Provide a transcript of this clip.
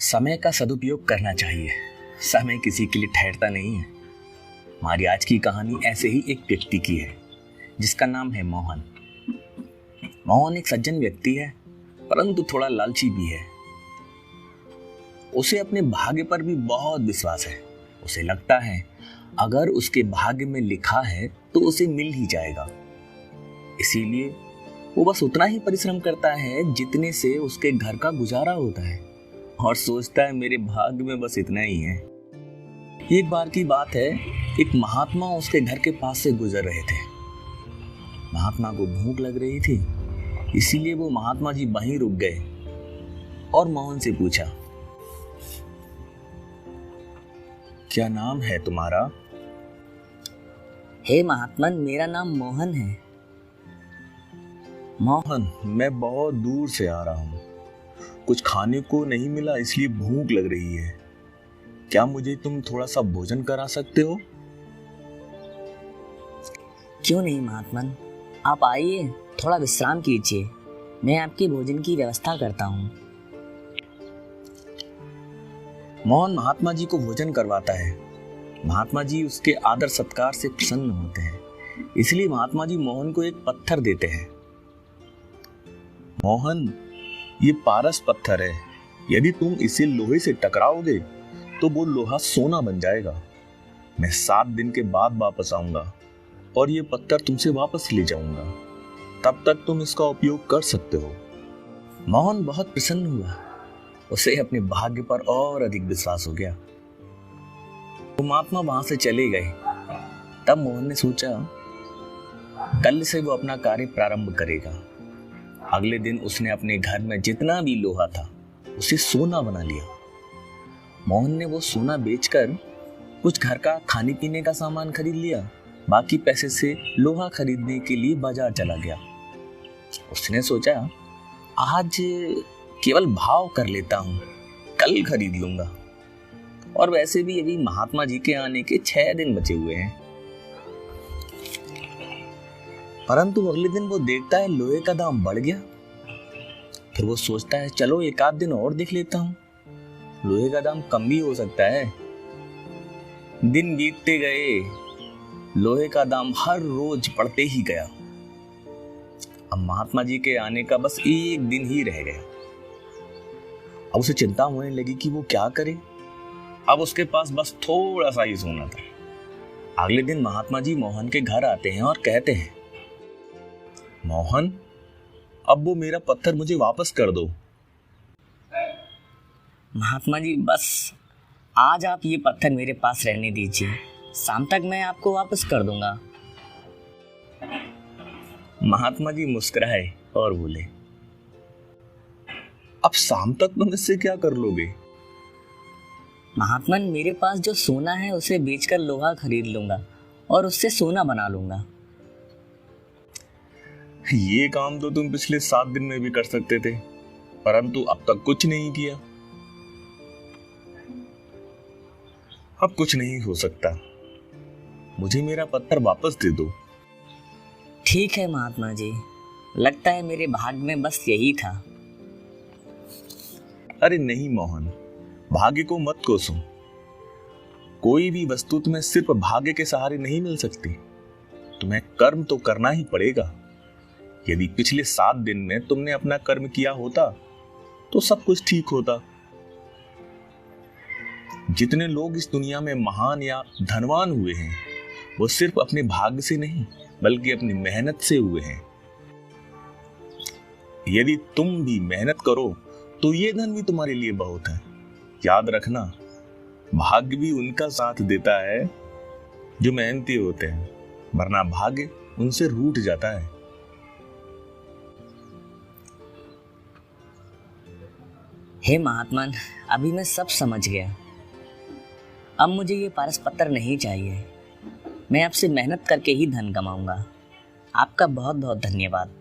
समय का सदुपयोग करना चाहिए। समय किसी के लिए ठहरता नहीं है। हमारी आज की कहानी ऐसे ही एक व्यक्ति की है जिसका नाम है मोहन। मोहन एक सज्जन व्यक्ति है, परंतु थोड़ा लालची भी है। उसे अपने भाग्य पर भी बहुत विश्वास है। उसे लगता है अगर उसके भाग्य में लिखा है तो उसे मिल ही जाएगा। इसीलिए वो बस उतना ही परिश्रम करता है जितने से उसके घर का गुजारा होता है और सोचता है मेरे भाग्य में बस इतना ही है। एक बार की बात है, एक महात्मा उसके घर के पास से गुजर रहे थे। महात्मा को भूख लग रही थी, इसीलिए वो महात्मा जी वहीं रुक गए और मोहन से पूछा, क्या नाम है तुम्हारा? हे महात्मन, मेरा नाम मोहन है। मोहन, मैं बहुत दूर से आ रहा हूँ। कुछ खाने को नहीं मिला, इसलिए भूख लग रही है। क्या मुझे तुम थोड़ा सा भोजन करा सकते हो? क्यों नहीं महात्मन, आप आइए, थोड़ा विश्राम कीजिए। मैं आपके भोजन की व्यवस्था करता हूँ। मोहन महात्मा जी को भोजन करवाता है। महात्मा जी उसके आदर सत्कार से प्रसन्न होते हैं, इसलिए महात्मा जी मोहन को एक पत्थर देते हैं। मोहन, ये पारस पत्थर है। यदि तुम इसे लोहे से टकराओगे तो वो लोहा सोना बन जाएगा। मैं 7 दिन के बाद वापस आऊंगा और ये पत्थर तुमसे वापस ले जाऊंगा। तब तक तुम इसका उपयोग कर सकते हो। मोहन बहुत प्रसन्न हुआ। उसे अपने भाग्य पर और अधिक विश्वास हो गया। तो महात्मा वहां से चले गए। तब मोहन ने सोचा कल से वो अपना कार्य प्रारंभ करेगा। अगले दिन उसने अपने घर में जितना भी लोहा था उसे सोना बना लिया। मोहन ने वो सोना बेचकर कुछ घर का खाने पीने का सामान खरीद लिया। बाकी पैसे से लोहा खरीदने के लिए बाजार चला गया। उसने सोचा आज केवल भाव कर लेता हूँ, कल खरीद लूंगा। और वैसे भी अभी महात्मा जी के आने के 6 दिन बचे हुए हैं। परंतु अगले दिन वो देखता है लोहे का दाम बढ़ गया। फिर वो सोचता है चलो एक आध दिन और देख लेता हूँ, लोहे का दाम कम भी हो सकता है। दिन बीतते गए, लोहे का दाम हर रोज बढ़ते ही गया। अब महात्मा जी के आने का बस एक दिन ही रह गया। अब उसे चिंता होने लगी कि वो क्या करे। अब उसके पास बस थोड़ा सा ही सोना था। अगले दिन महात्मा जी मोहन के घर आते हैं और कहते हैं, मोहन, अब वो मेरा पत्थर मुझे वापस कर दो। महात्मा जी, बस आज आप ये पत्थर मेरे पास रहने दीजिए, शाम तक मैं आपको वापस कर दूंगा। महात्मा जी मुस्कुराए और बोले, अब शाम तक तुम इससे क्या कर लोगे? महात्मन, मेरे पास जो सोना है उसे बेचकर लोहा खरीद लूंगा और उससे सोना बना लूंगा। ये काम तो तुम पिछले 7 दिन में भी कर सकते थे, परंतु अब तक कुछ नहीं किया। अब कुछ नहीं हो सकता। मुझे मेरा पत्थर वापस दे दो। ठीक है महात्मा जी, लगता है मेरे भाग्य में बस यही था। अरे नहीं मोहन, भाग्य को मत कोसो। कोई भी वस्तु तुम्हें सिर्फ भाग्य के सहारे नहीं मिल सकती। तुम्हें कर्म तो करना ही पड़ेगा। यदि पिछले 7 दिन में तुमने अपना कर्म किया होता तो सब कुछ ठीक होता। जितने लोग इस दुनिया में महान या धनवान हुए हैं वो सिर्फ अपने भाग्य से नहीं बल्कि अपनी मेहनत से हुए हैं। यदि तुम भी मेहनत करो तो ये धन भी तुम्हारे लिए बहुत है। याद रखना, भाग्य भी उनका साथ देता है जो मेहनती होते हैं, वरना भाग्य उनसे रूठ जाता है। हे महात्मन, अभी मैं सब समझ गया। अब मुझे ये पारस पत्थर नहीं चाहिए। मैं आपसे मेहनत करके ही धन कमाऊंगा। आपका बहुत बहुत धन्यवाद।